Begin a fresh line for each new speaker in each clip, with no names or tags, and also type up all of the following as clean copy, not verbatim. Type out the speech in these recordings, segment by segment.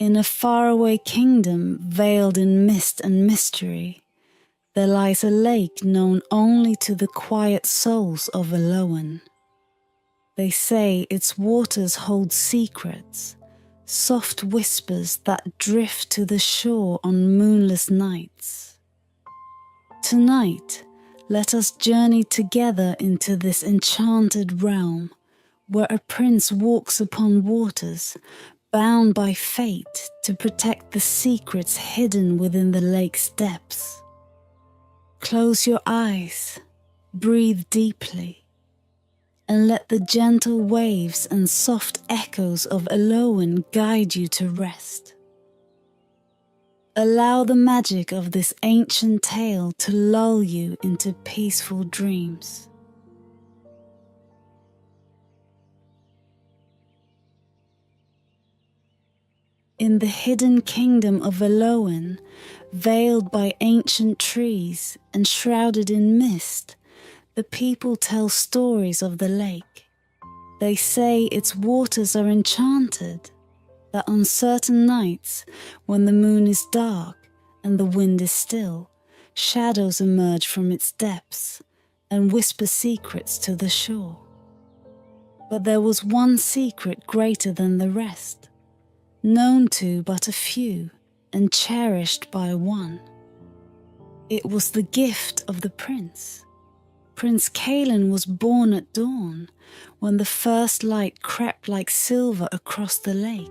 In a faraway kingdom veiled in mist and mystery, there lies a lake known only to the quiet souls of Elowen. They say its waters hold secrets, soft whispers that drift to the shore on moonless nights. Tonight, let us journey together into this enchanted realm, where a prince walks upon waters, bound by fate to protect the secrets hidden within the lake's depths. Close your eyes, breathe deeply, and let the gentle waves and soft echoes of Elowen guide you to rest. Allow the magic of this ancient tale to lull you into peaceful dreams. In the hidden kingdom of Elowen, veiled by ancient trees and shrouded in mist, the people tell stories of the lake. They say its waters are enchanted, that on certain nights, when the moon is dark and the wind is still, shadows emerge from its depths and whisper secrets to the shore. But there was one secret greater than the rest, known to but a few and cherished by one. It was the gift of the prince. Prince Caelan was born at dawn, when the first light crept like silver across the lake,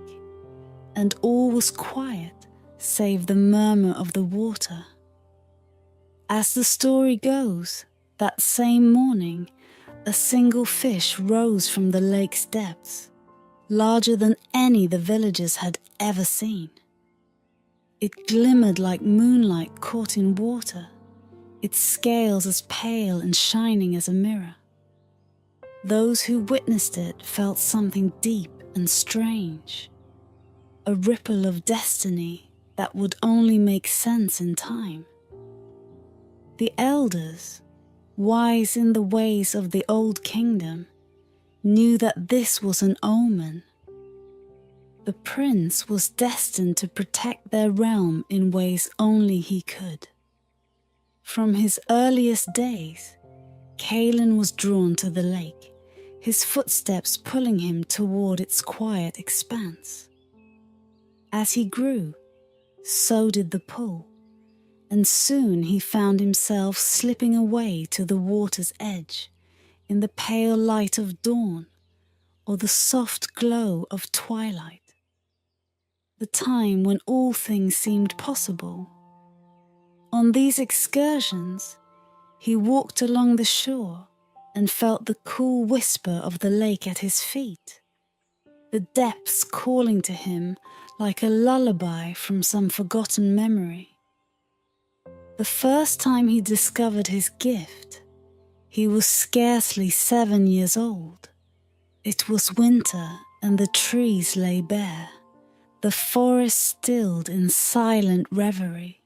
and all was quiet save the murmur of the water. As the story goes, that same morning, a single fish rose from the lake's depths, larger than any the villagers had ever seen. It glimmered like moonlight caught in water, its scales as pale and shining as a mirror. Those who witnessed it felt something deep and strange, a ripple of destiny that would only make sense in time. The elders, wise in the ways of the old kingdom, knew that this was an omen. The prince was destined to protect their realm in ways only he could. From his earliest days, Caelan was drawn to the lake, his footsteps pulling him toward its quiet expanse. As he grew, so did the pull, and soon he found himself slipping away to the water's edge, in the pale light of dawn or the soft glow of twilight. The time when all things seemed possible. On these excursions, he walked along the shore and felt the cool whisper of the lake at his feet, the depths calling to him like a lullaby from some forgotten memory. The first time he discovered his gift, he was scarcely 7 years old. It was winter and the trees lay bare, the forest stilled in silent reverie.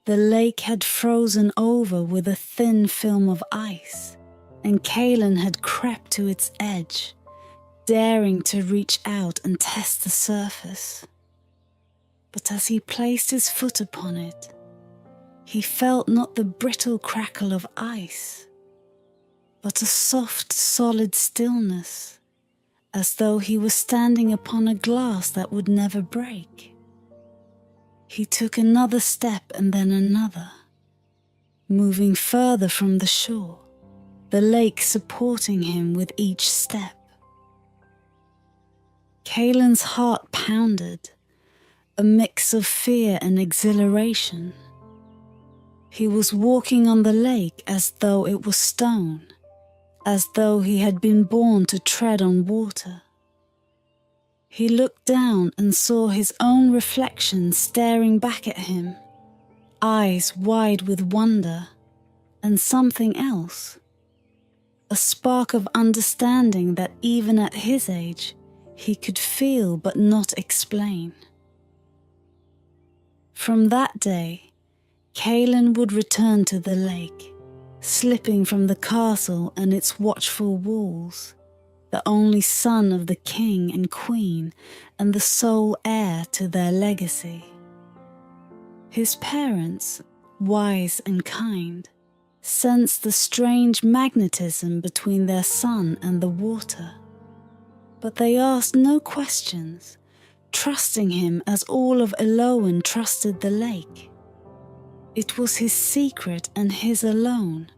The lake had frozen over with a thin film of ice, and Caelan had crept to its edge, daring to reach out and test the surface. But as he placed his foot upon it, he felt not the brittle crackle of ice, but a soft, solid stillness, as though he was standing upon a glass that would never break. He took another step and then another, moving further from the shore, the lake supporting him with each step. Caelan's heart pounded, a mix of fear and exhilaration. He was walking on the lake as though it was stone, as though he had been born to tread on water. He looked down and saw his own reflection staring back at him, eyes wide with wonder, and something else, a spark of understanding that even at his age he could feel but not explain. From that day, Caelan would return to the lake, slipping from the castle and its watchful walls, the only son of the king and queen and the sole heir to their legacy. His parents, wise and kind, sensed the strange magnetism between their son and the water. But they asked no questions, trusting him as all of Elowen trusted the lake. It was his secret and his alone,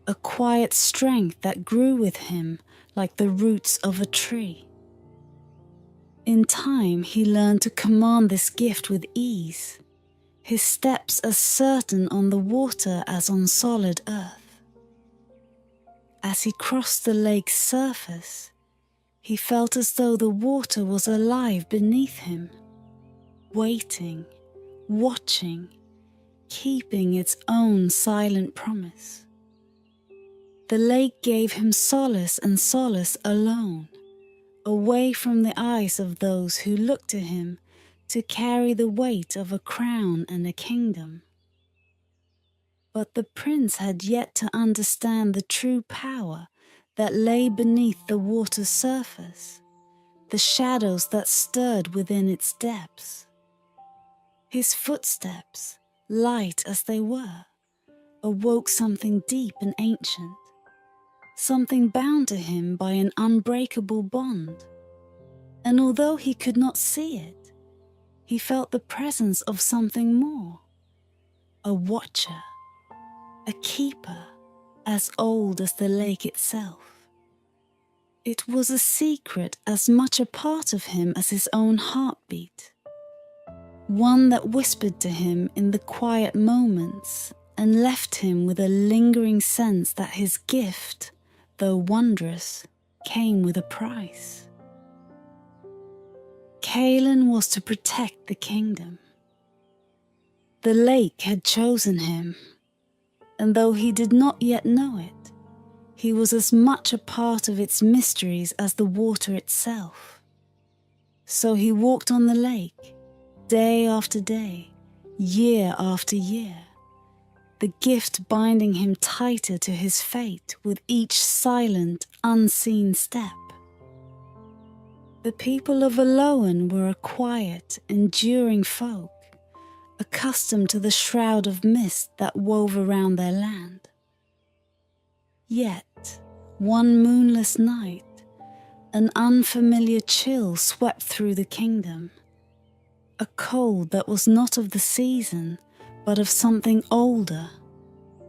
a quiet strength that grew with him like the roots of a tree. In time, he learned to command this gift with ease, his steps as certain on the water as on solid earth. As he crossed the lake's surface, he felt as though the water was alive beneath him, waiting, watching, keeping its own silent promise. The lake gave him solace and solace alone, away from the eyes of those who looked to him to carry the weight of a crown and a kingdom. But the prince had yet to understand the true power that lay beneath the water's surface, the shadows that stirred within its depths. His footsteps, light as they were, awoke something deep and ancient, something bound to him by an unbreakable bond. And although he could not see it, he felt the presence of something more, a watcher, a keeper, as old as the lake itself. It was a secret as much a part of him as his own heartbeat, one that whispered to him in the quiet moments and left him with a lingering sense that his gift, though wondrous, came with a price. Caelan was to protect the kingdom. The lake had chosen him, and though he did not yet know it, he was as much a part of its mysteries as the water itself. So he walked on the lake, day after day, year after year, the gift binding him tighter to his fate with each silent, unseen step. The people of Elowen were a quiet, enduring folk, accustomed to the shroud of mist that wove around their land. Yet, one moonless night, an unfamiliar chill swept through the kingdom, a cold that was not of the season, but of something older,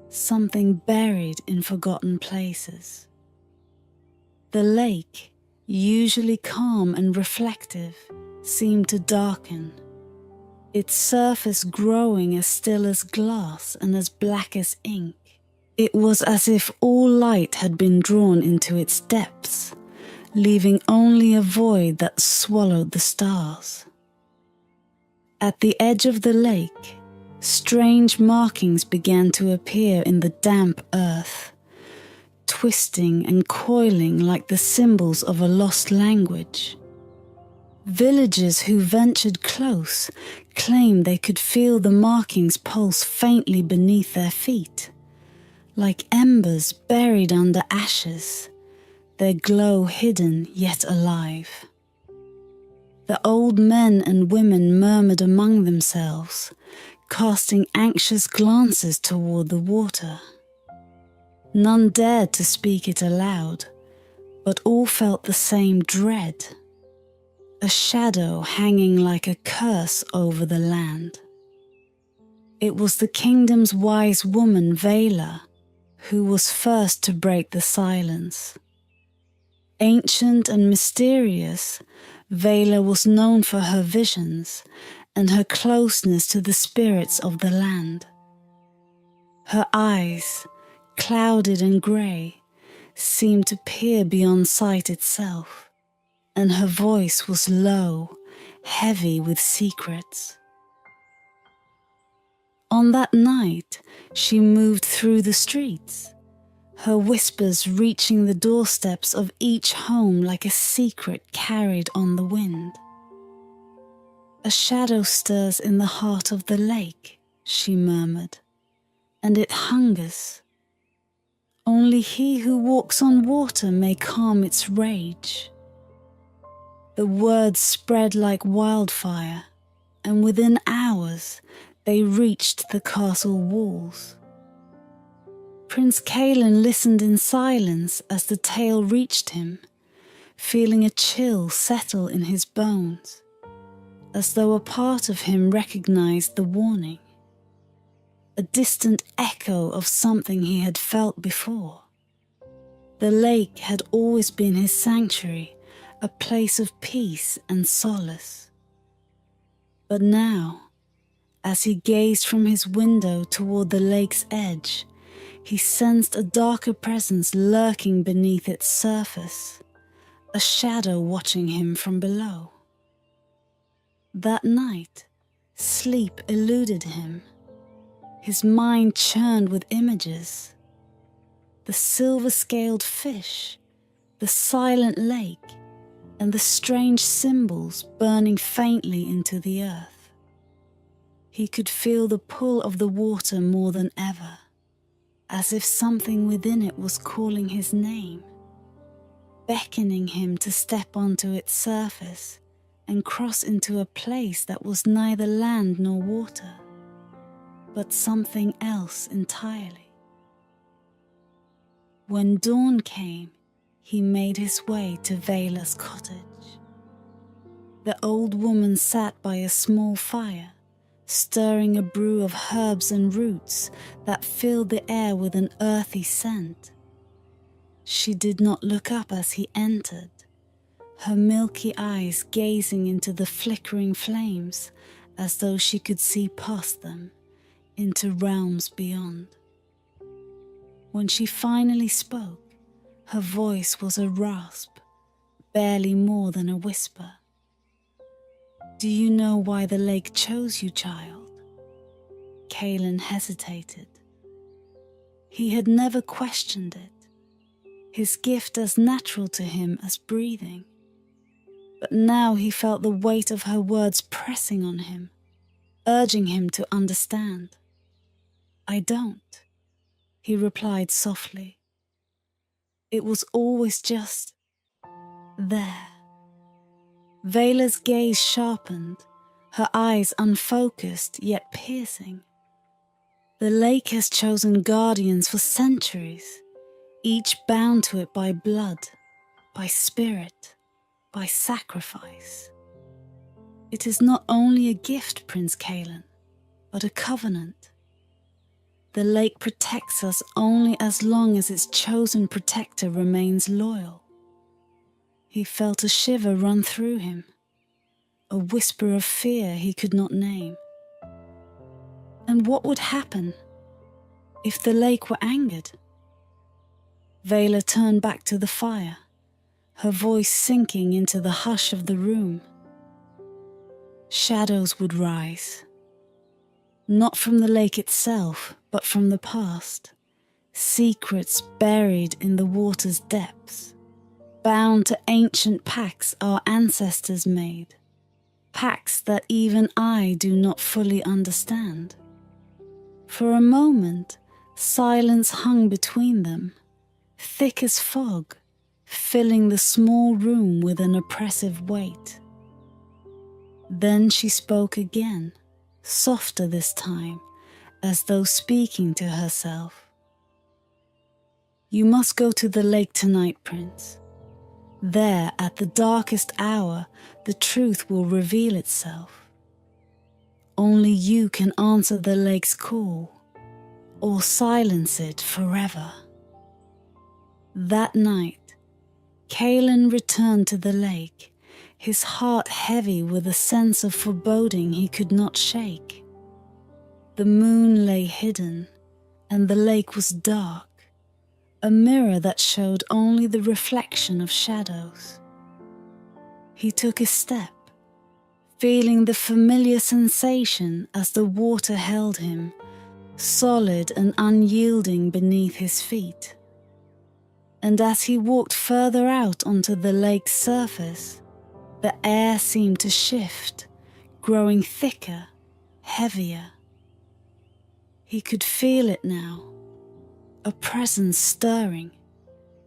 something buried in forgotten places. The lake, usually calm and reflective, seemed to darken, its surface growing as still as glass and as black as ink. It was as if all light had been drawn into its depths, leaving only a void that swallowed the stars. At the edge of the lake, strange markings began to appear in the damp earth, twisting and coiling like the symbols of a lost language. Villagers who ventured close claimed they could feel the markings pulse faintly beneath their feet, like embers buried under ashes, their glow hidden yet alive. The old men and women murmured among themselves, casting anxious glances toward the water. None dared to speak it aloud, but all felt the same dread, a shadow hanging like a curse over the land. It was the kingdom's wise woman Vela who was first to break the silence. Ancient and mysterious, Vela was known for her visions and her closeness to the spirits of the land. Her eyes, clouded and grey, seemed to peer beyond sight itself, and her voice was low, heavy with secrets. On that night, she moved through the streets, her whispers reaching the doorsteps of each home like a secret carried on the wind. A shadow stirs in the heart of the lake, she murmured, and it hungers. Only he who walks on water may calm its rage. The words spread like wildfire, and within hours they reached the castle walls. Prince Caelan listened in silence as the tale reached him, feeling a chill settle in his bones, as though a part of him recognized the warning, a distant echo of something he had felt before. The lake had always been his sanctuary, a place of peace and solace. But now, as he gazed from his window toward the lake's edge, he sensed a darker presence lurking beneath its surface, a shadow watching him from below. That night, sleep eluded him. His mind churned with images. The silver-scaled fish, the silent lake, and the strange symbols burning faintly into the earth. He could feel the pull of the water more than ever, as if something within it was calling his name, beckoning him to step onto its surface and cross into a place that was neither land nor water, but something else entirely. When dawn came, he made his way to Vela's cottage. The old woman sat by a small fire, stirring a brew of herbs and roots that filled the air with an earthy scent. She did not look up as he entered, her milky eyes gazing into the flickering flames as though she could see past them, into realms beyond. When she finally spoke, her voice was a rasp, barely more than a whisper. "Do you know why the lake chose you, child?" Caelan hesitated. He had never questioned it, his gift as natural to him as breathing. But now he felt the weight of her words pressing on him, urging him to understand. "I don't," he replied softly. "It was always just there." Vela's gaze sharpened, her eyes unfocused yet piercing. "The lake has chosen guardians for centuries, each bound to it by blood, by spirit, by sacrifice. It is not only a gift, Prince Caelan, but a covenant. The lake protects us only as long as its chosen protector remains loyal." He felt a shiver run through him, a whisper of fear he could not name. And what would happen if the lake were angered? Vela turned back to the fire, her voice sinking into the hush of the room. Shadows would rise, not from the lake itself, but from the past, secrets buried in the water's depths, bound to ancient pacts our ancestors made, pacts that even I do not fully understand. For a moment, silence hung between them, thick as fog, filling the small room with an oppressive weight. Then she spoke again, softer this time, as though speaking to herself. "You must go to the lake tonight, Prince. There, at the darkest hour, the truth will reveal itself. Only you can answer the lake's call, or silence it forever." That night, Caelan returned to the lake, his heart heavy with a sense of foreboding he could not shake. The moon lay hidden, and the lake was dark, a mirror that showed only the reflection of shadows. He took a step, feeling the familiar sensation as the water held him, solid and unyielding beneath his feet. And as he walked further out onto the lake's surface, the air seemed to shift, growing thicker, heavier. He could feel it now, a presence stirring,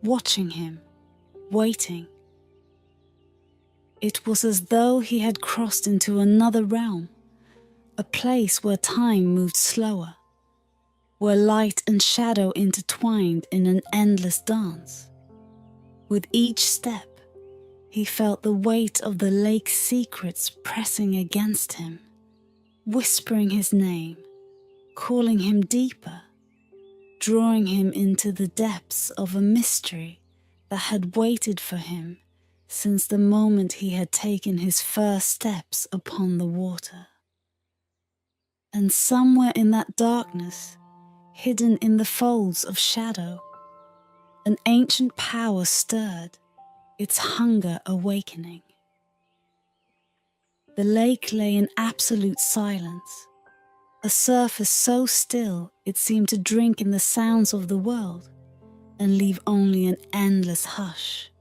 watching him, waiting. It was as though he had crossed into another realm, a place where time moved slower, where light and shadow intertwined in an endless dance. With each step, he felt the weight of the lake's secrets pressing against him, whispering his name, calling him deeper, drawing him into the depths of a mystery that had waited for him since the moment he had taken his first steps upon the water. And somewhere in that darkness, hidden in the folds of shadow, an ancient power stirred, its hunger awakening. The lake lay in absolute silence, a surface so still it seemed to drink in the sounds of the world and leave only an endless hush.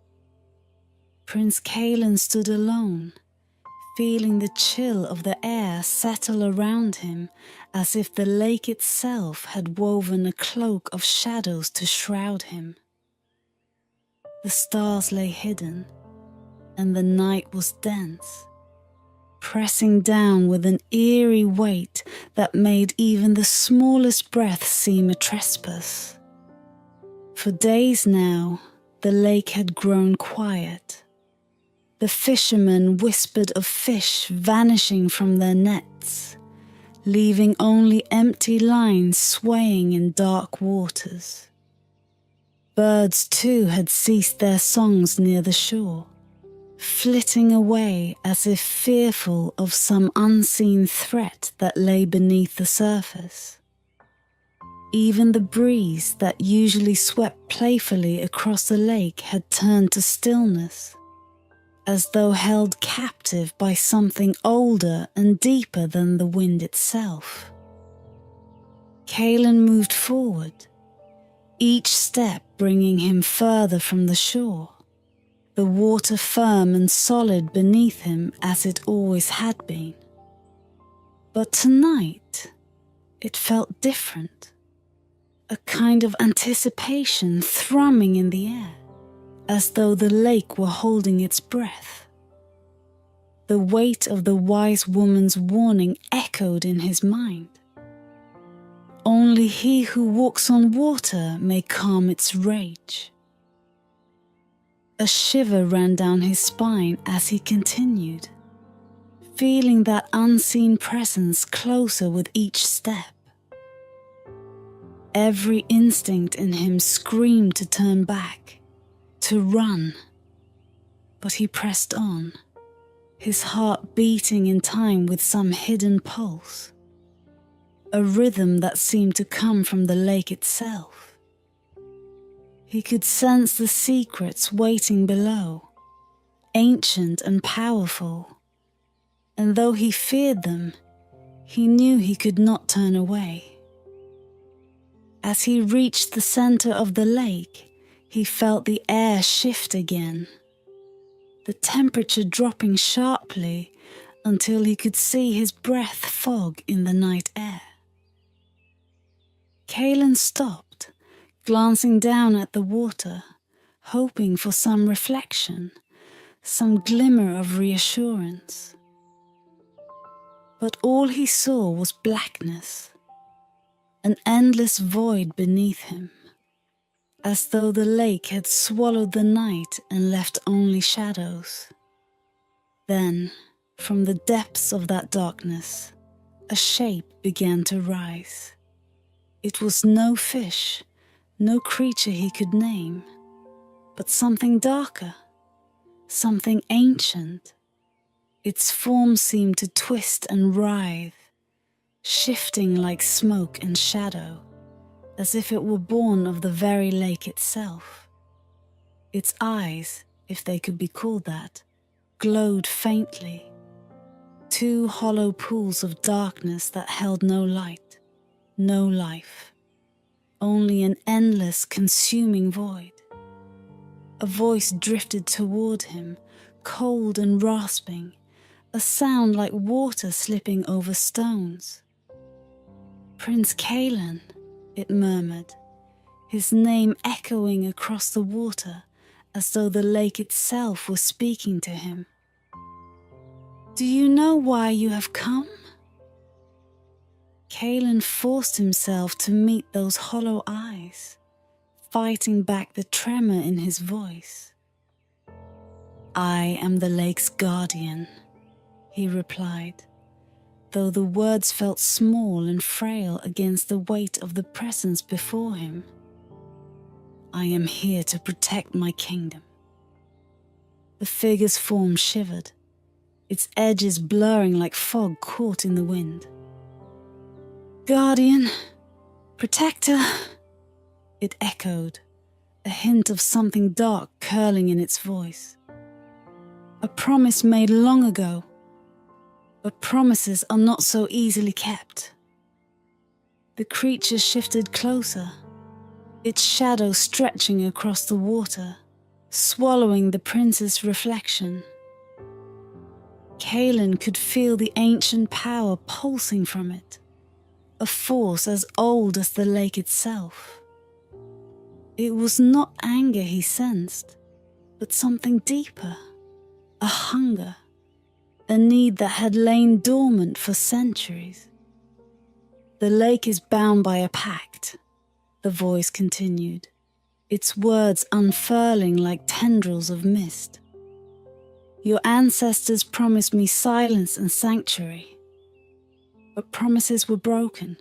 Prince Caelan stood alone, feeling the chill of the air settle around him as if the lake itself had woven a cloak of shadows to shroud him. The stars lay hidden, and the night was dense, pressing down with an eerie weight that made even the smallest breath seem a trespass. For days now, the lake had grown quiet. The fishermen whispered of fish vanishing from their nets, leaving only empty lines swaying in dark waters. Birds too had ceased their songs near the shore, flitting away as if fearful of some unseen threat that lay beneath the surface. Even the breeze that usually swept playfully across the lake had turned to stillness, as though held captive by something older and deeper than the wind itself. Caelan moved forward, each step bringing him further from the shore, the water firm and solid beneath him as it always had been. But tonight, it felt different, a kind of anticipation thrumming in the air, as though the lake were holding its breath. The weight of the wise woman's warning echoed in his mind. Only he who walks on water may calm its rage. A shiver ran down his spine as he continued, feeling that unseen presence closer with each step. Every instinct in him screamed to turn back, to run. But he pressed on, his heart beating in time with some hidden pulse, a rhythm that seemed to come from the lake itself. He could sense the secrets waiting below, ancient and powerful, and though he feared them, he knew he could not turn away. As he reached the center of the lake, he felt the air shift again, the temperature dropping sharply until he could see his breath fog in the night air. Caelan stopped, glancing down at the water, hoping for some reflection, some glimmer of reassurance. But all he saw was blackness, an endless void beneath him, as though the lake had swallowed the night and left only shadows. Then, from the depths of that darkness, a shape began to rise. It was no fish, no creature he could name, but something darker, something ancient. Its form seemed to twist and writhe, shifting like smoke and shadow, as if it were born of the very lake itself. Its eyes, if they could be called that, glowed faintly, two hollow pools of darkness that held no light, no life, only an endless, consuming void. A voice drifted toward him, cold and rasping, a sound like water slipping over stones. "Prince Caelan," it murmured, his name echoing across the water as though the lake itself was speaking to him. "Do you know why you have come?" Caelan forced himself to meet those hollow eyes, fighting back the tremor in his voice. "I am the lake's guardian," he replied, though the words felt small and frail against the weight of the presence before him. "I am here to protect my kingdom." The figure's form shivered, its edges blurring like fog caught in the wind. "Guardian, protector," it echoed, a hint of something dark curling in its voice. "A promise made long ago, but promises are not so easily kept." The creature shifted closer, its shadow stretching across the water, swallowing the prince's reflection. Caelan could feel the ancient power pulsing from it, a force as old as the lake itself. It was not anger he sensed, but something deeper, a hunger, a need that had lain dormant for centuries. "The lake is bound by a pact," the voice continued, its words unfurling like tendrils of mist. "Your ancestors promised me silence and sanctuary, but promises were broken.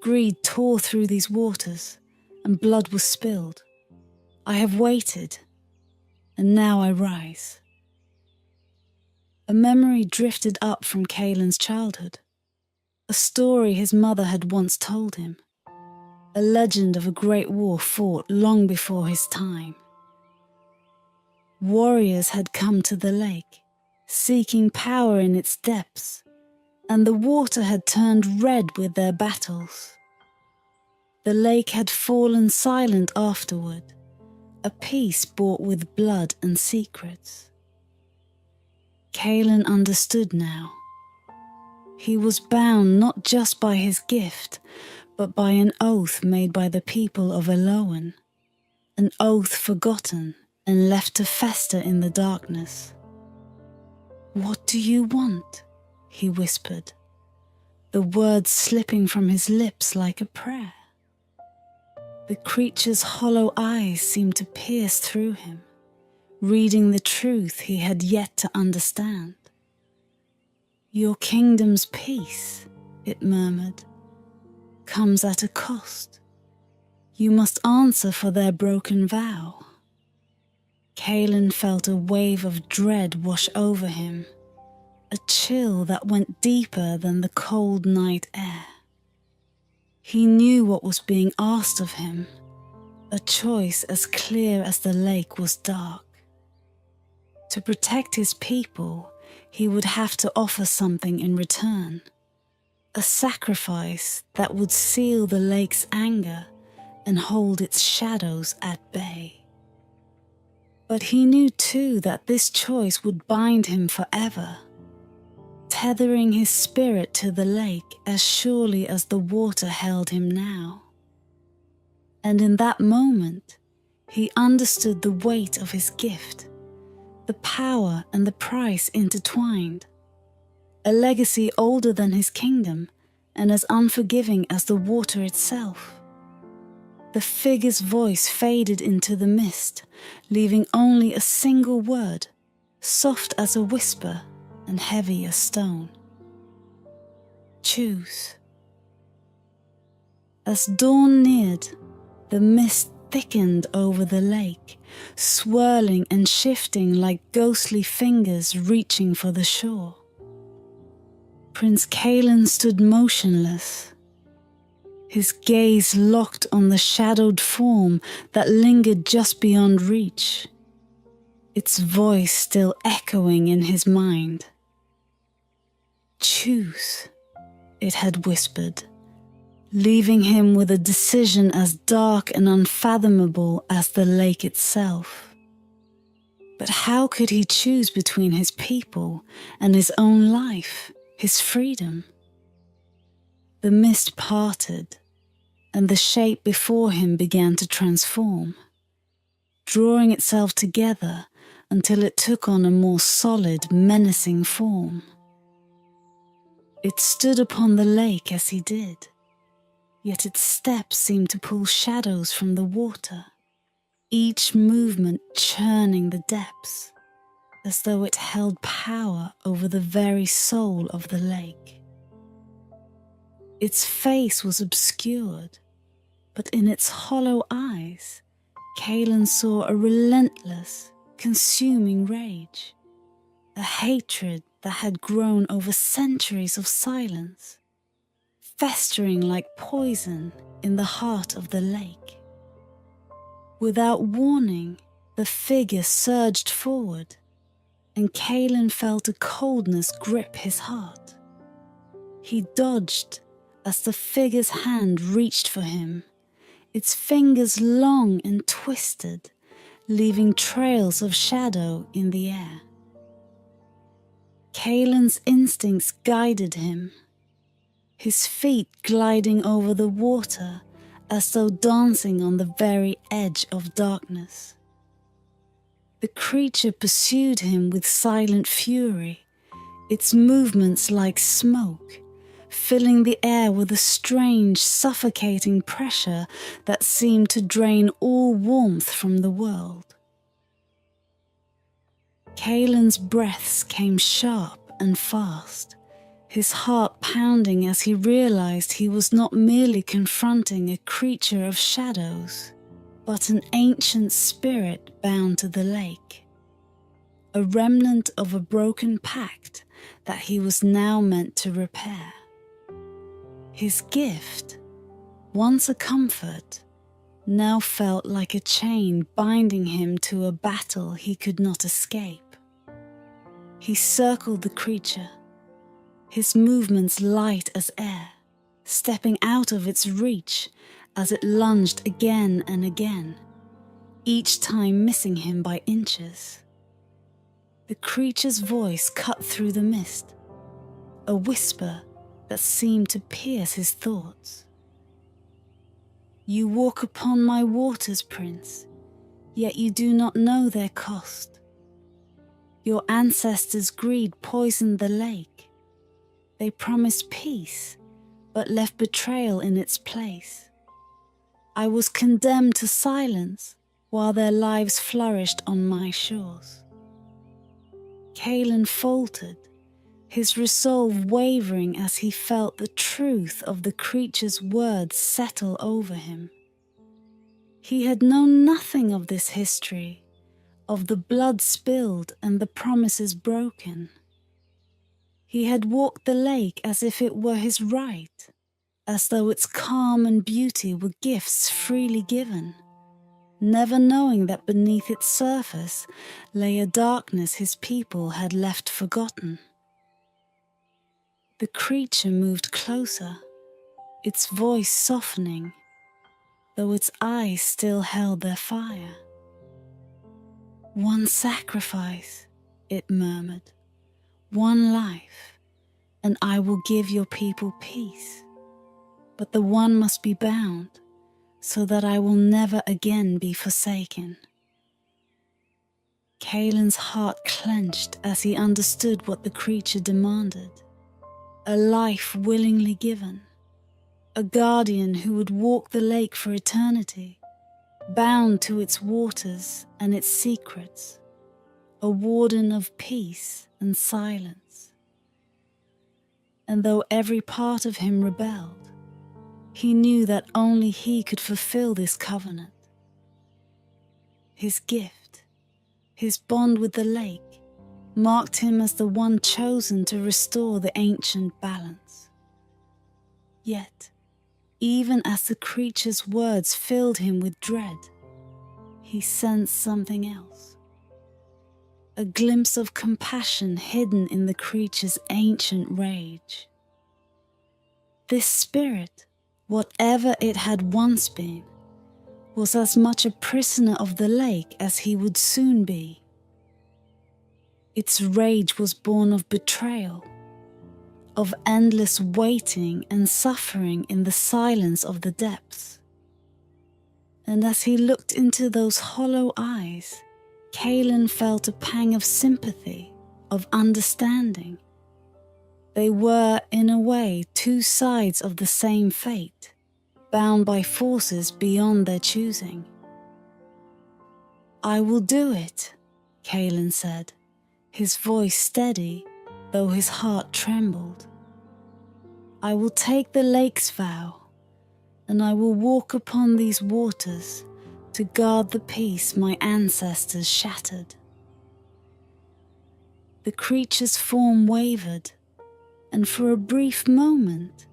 Greed tore through these waters, and blood was spilled. I have waited, and now I rise." A memory drifted up from Caelan's childhood, a story his mother had once told him, a legend of a great war fought long before his time. Warriors had come to the lake, seeking power in its depths, and the water had turned red with their battles. The lake had fallen silent afterward, a peace bought with blood and secrets. Caelan understood now. He was bound not just by his gift, but by an oath made by the people of Elowen, an oath forgotten and left to fester in the darkness. "What do you want?" he whispered, the words slipping from his lips like a prayer. The creature's hollow eyes seemed to pierce through him, reading the truth he had yet to understand. "Your kingdom's peace," it murmured, "comes at a cost. You must answer for their broken vow." Caelan felt a wave of dread wash over him, a chill that went deeper than the cold night air. He knew what was being asked of him, a choice as clear as the lake was dark. To protect his people, he would have to offer something in return, a sacrifice that would seal the lake's anger and hold its shadows at bay. But he knew too that this choice would bind him forever, tethering his spirit to the lake as surely as the water held him now. And in that moment, he understood the weight of his gift, the power and the price intertwined, a legacy older than his kingdom and as unforgiving as the water itself. The figure's voice faded into the mist, leaving only a single word, soft as a whisper and heavy as stone. "Choose." As dawn neared, the mist thickened over the lake, swirling and shifting like ghostly fingers reaching for the shore. Prince Caelan stood motionless, his gaze locked on the shadowed form that lingered just beyond reach, its voice still echoing in his mind. "Choose," it had whispered, leaving him with a decision as dark and unfathomable as the lake itself. But how could he choose between his people and his own life, his freedom? The mist parted, and the shape before him began to transform, drawing itself together until it took on a more solid, menacing form. It stood upon the lake as he did, yet its steps seemed to pull shadows from the water, each movement churning the depths, as though it held power over the very soul of the lake. Its face was obscured, but in its hollow eyes, Caelan saw a relentless, consuming rage, a hatred that had grown over centuries of silence, festering like poison in the heart of the lake. Without warning, the figure surged forward, and Caelan felt a coldness grip his heart. He dodged as the figure's hand reached for him, its fingers long and twisted, leaving trails of shadow in the air. Caelan's instincts guided him, his feet gliding over the water as though dancing on the very edge of darkness. The creature pursued him with silent fury, its movements like smoke, filling the air with a strange, suffocating pressure that seemed to drain all warmth from the world. Caelan's breaths came sharp and fast, his heart pounding as he realized he was not merely confronting a creature of shadows, but an ancient spirit bound to the lake, a remnant of a broken pact that he was now meant to repair. His gift, once a comfort, now felt like a chain binding him to a battle he could not escape. He circled the creature, his movements light as air, stepping out of its reach as it lunged again and again, each time missing him by inches. The creature's voice cut through the mist, a whisper that seemed to pierce his thoughts. "You walk upon my waters, Prince, yet you do not know their cost. Your ancestors' greed poisoned the lake. They promised peace, but left betrayal in its place. I was condemned to silence while their lives flourished on my shores." Caelan faltered, his resolve wavering as he felt the truth of the creature's words settle over him. He had known nothing of this history, of the blood spilled and the promises broken. He had walked the lake as if it were his right, as though its calm and beauty were gifts freely given, never knowing that beneath its surface lay a darkness his people had left forgotten. The creature moved closer, its voice softening, though its eyes still held their fire. "One sacrifice," it murmured, "one life, and I will give your people peace. But the one must be bound, so that I will never again be forsaken." Caelan's heart clenched as he understood what the creature demanded. A life willingly given, a guardian who would walk the lake for eternity, bound to its waters and its secrets, a warden of peace and silence. And though every part of him rebelled, he knew that only he could fulfill this covenant. His gift, his bond with the lake, marked him as the one chosen to restore the ancient balance. Yet, even as the creature's words filled him with dread, he sensed something else. A glimpse of compassion hidden in the creature's ancient rage. This spirit, whatever it had once been, was as much a prisoner of the lake as he would soon be. Its rage was born of betrayal, of endless waiting and suffering in the silence of the depths. And as he looked into those hollow eyes, Caelan felt a pang of sympathy, of understanding. They were, in a way, two sides of the same fate, bound by forces beyond their choosing. "I will do it," Caelan said, his voice steady, though his heart trembled. "I will take the lake's vow, and I will walk upon these waters to guard the peace my ancestors shattered." The creature's form wavered, and for a brief moment,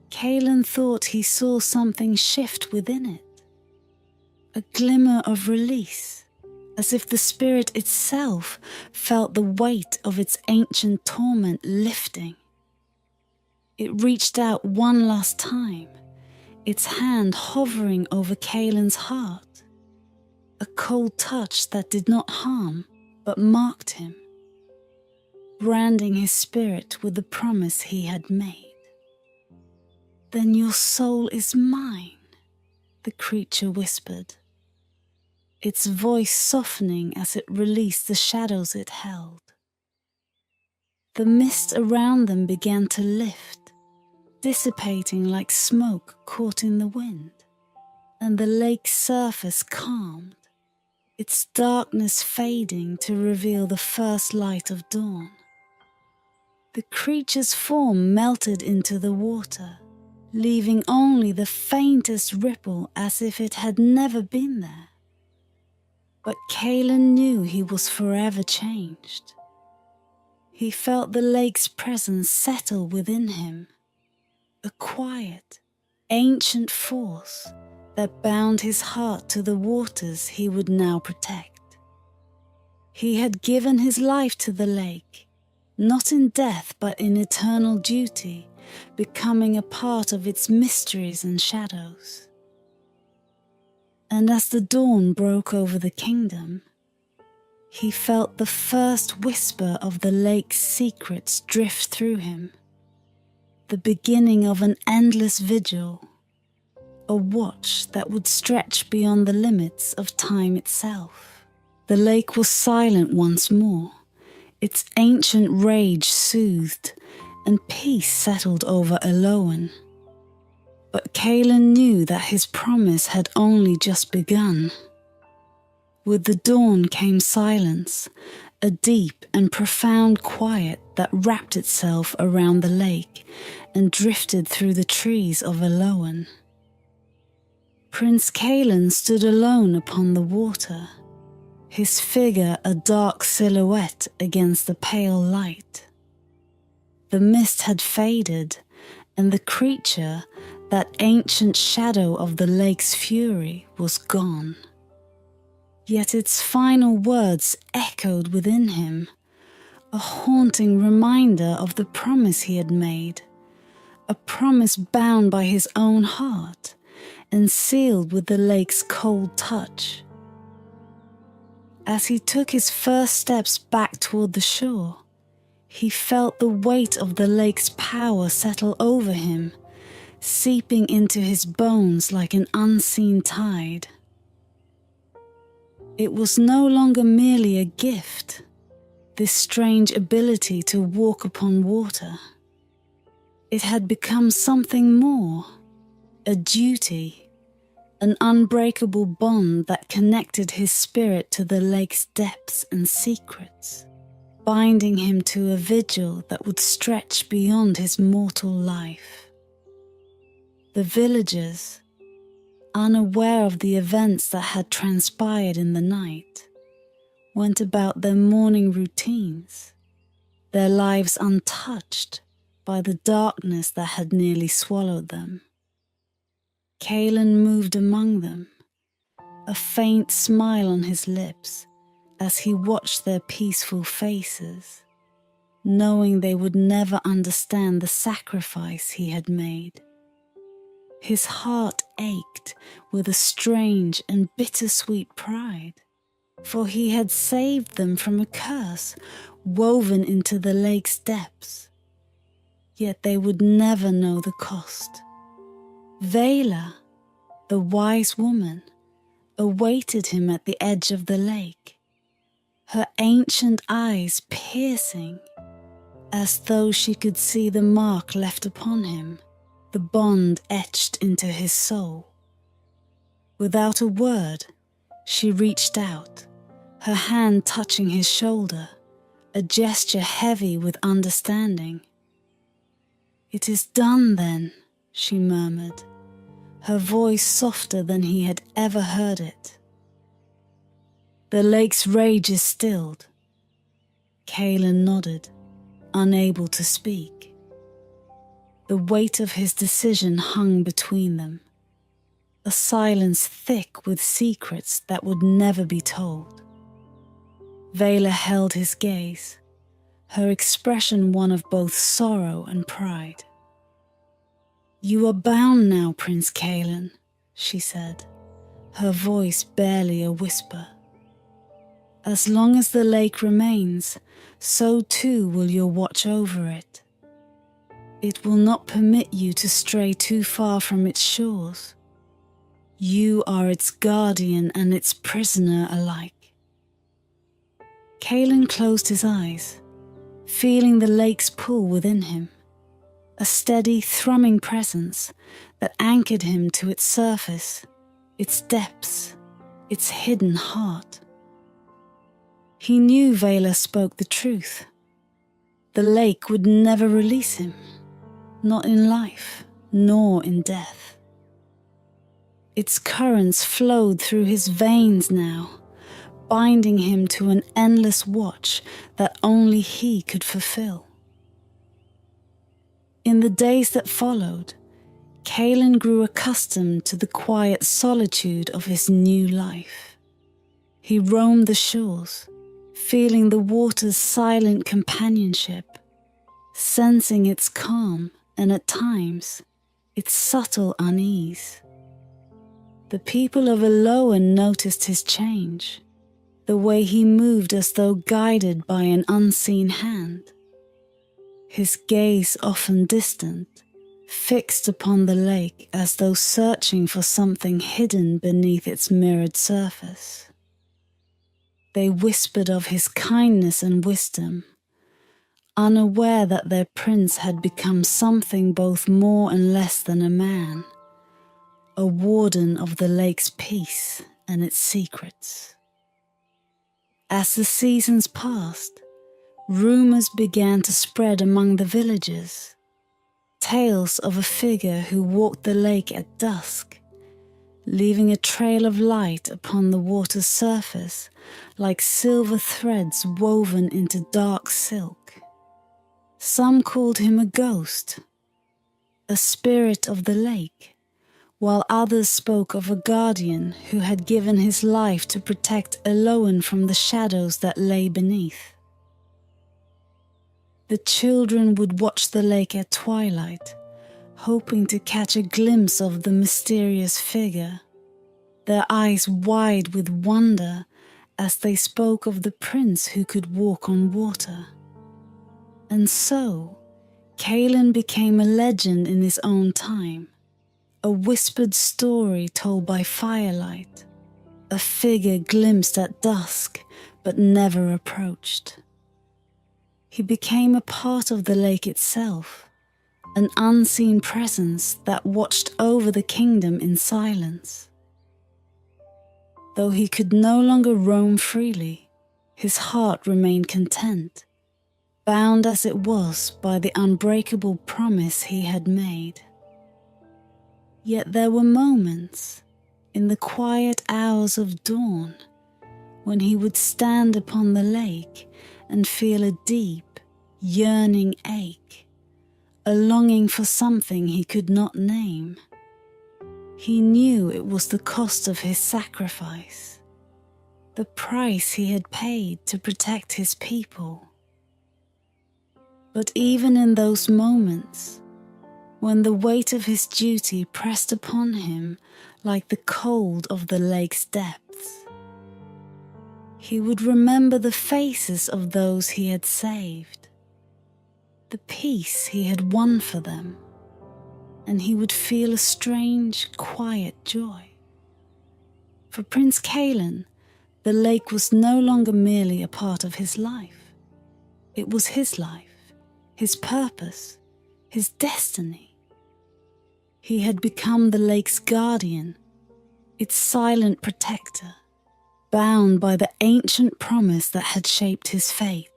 Caelan thought he saw something shift within it. A glimmer of release, as if the spirit itself felt the weight of its ancient torment lifting. It reached out one last time, its hand hovering over Caelan's heart, a cold touch that did not harm but marked him, branding his spirit with the promise he had made. "Then your soul is mine," the creature whispered, its voice softening as it released the shadows it held. The mist around them began to lift, dissipating like smoke caught in the wind, and the lake's surface calmed, its darkness fading to reveal the first light of dawn. The creature's form melted into the water, leaving only the faintest ripple as if it had never been there. But Caelan knew he was forever changed. He felt the lake's presence settle within him, a quiet, ancient force that bound his heart to the waters he would now protect. He had given his life to the lake, not in death but in eternal duty, becoming a part of its mysteries and shadows. And as the dawn broke over the kingdom, he felt the first whisper of the lake's secrets drift through him, the beginning of an endless vigil, a watch that would stretch beyond the limits of time itself. The lake was silent once more, its ancient rage soothed, and peace settled over Elowen. But Caelan knew that his promise had only just begun. With the dawn came silence, a deep and profound quiet that wrapped itself around the lake and drifted through the trees of Elowen. Prince Caelan stood alone upon the water, his figure a dark silhouette against the pale light. The mist had faded, and the creature, that ancient shadow of the lake's fury, was gone. Yet its final words echoed within him, a haunting reminder of the promise he had made, a promise bound by his own heart and sealed with the lake's cold touch. As he took his first steps back toward the shore, he felt the weight of the lake's power settle over him, seeping into his bones like an unseen tide. It was no longer merely a gift, this strange ability to walk upon water. It had become something more, a duty, an unbreakable bond that connected his spirit to the lake's depths and secrets, binding him to a vigil that would stretch beyond his mortal life. The villagers, unaware of the events that had transpired in the night, went about their morning routines, their lives untouched by the darkness that had nearly swallowed them. Caelan moved among them, a faint smile on his lips as he watched their peaceful faces, knowing they would never understand the sacrifice he had made. His heart ached with a strange and bittersweet pride, for he had saved them from a curse woven into the lake's depths. yet they would never know the cost. Vela, the wise woman, awaited him at the edge of the lake, her ancient eyes piercing, as though she could see the mark left upon him, the bond etched into his soul. Without a word, she reached out, her hand touching his shoulder, a gesture heavy with understanding. "It is done then," she murmured, her voice softer than he had ever heard it. "The lake's rage is stilled." Caelan nodded, unable to speak. The weight of his decision hung between them, a silence thick with secrets that would never be told. Vela held his gaze, her expression one of both sorrow and pride. "You are bound now, Prince Caelan," she said, her voice barely a whisper. "As long as the lake remains, so too will your watch over it. It will not permit you to stray too far from its shores. You are its guardian and its prisoner alike." Caelan closed his eyes, feeling the lake's pull within him, a steady, thrumming presence that anchored him to its surface, its depths, its hidden heart. He knew Vela spoke the truth. The lake would never release him, not in life, nor in death. Its currents flowed through his veins now, binding him to an endless watch that only he could fulfill. In the days that followed, Caelan grew accustomed to the quiet solitude of his new life. He roamed the shores, feeling the water's silent companionship, sensing its calm and at times its subtle unease. The people of Elowen noticed his change, the way he moved as though guided by an unseen hand. His gaze often distant, fixed upon the lake as though searching for something hidden beneath its mirrored surface. They whispered of his kindness and wisdom, unaware that their prince had become something both more and less than a man, a warden of the lake's peace and its secrets. As the seasons passed, rumors began to spread among the villagers, tales of a figure who walked the lake at dusk, leaving a trail of light upon the water's surface like silver threads woven into dark silk. Some called him a ghost, a spirit of the lake, while others spoke of a guardian who had given his life to protect Elowen from the shadows that lay beneath. The children would watch the lake at twilight, hoping to catch a glimpse of the mysterious figure, their eyes wide with wonder as they spoke of the prince who could walk on water. And so, Caelan became a legend in his own time, a whispered story told by firelight, a figure glimpsed at dusk but never approached. He became a part of the lake itself, an unseen presence that watched over the kingdom in silence. Though he could no longer roam freely, his heart remained content, bound as it was by the unbreakable promise he had made. Yet there were moments, in the quiet hours of dawn, when he would stand upon the lake and feel a deep, yearning ache, a longing for something he could not name. He knew it was the cost of his sacrifice, the price he had paid to protect his people. But even in those moments, when the weight of his duty pressed upon him like the cold of the lake's depths, he would remember the faces of those he had saved, the peace he had won for them, and he would feel a strange, quiet joy. For Prince Caelan, the lake was no longer merely a part of his life. It was his life, his purpose, his destiny. He had become the lake's guardian, its silent protector, bound by the ancient promise that had shaped his fate.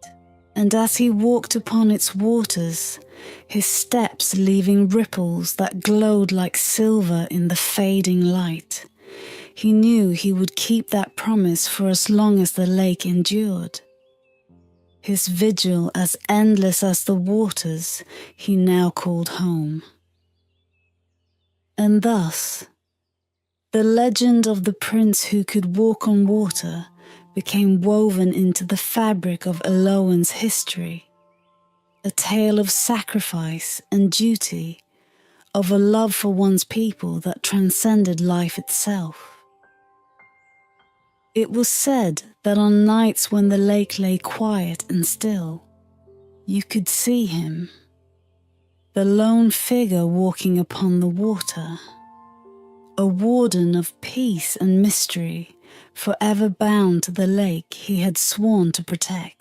And as he walked upon its waters, his steps leaving ripples that glowed like silver in the fading light, he knew he would keep that promise for as long as the lake endured. His vigil as endless as the waters he now called home. And thus, the legend of the prince who could walk on water became woven into the fabric of Elowen's history, a tale of sacrifice and duty, of a love for one's people that transcended life itself. It was said that on nights when the lake lay quiet and still, you could see him, the lone figure walking upon the water, a warden of peace and mystery, forever bound to the lake he had sworn to protect.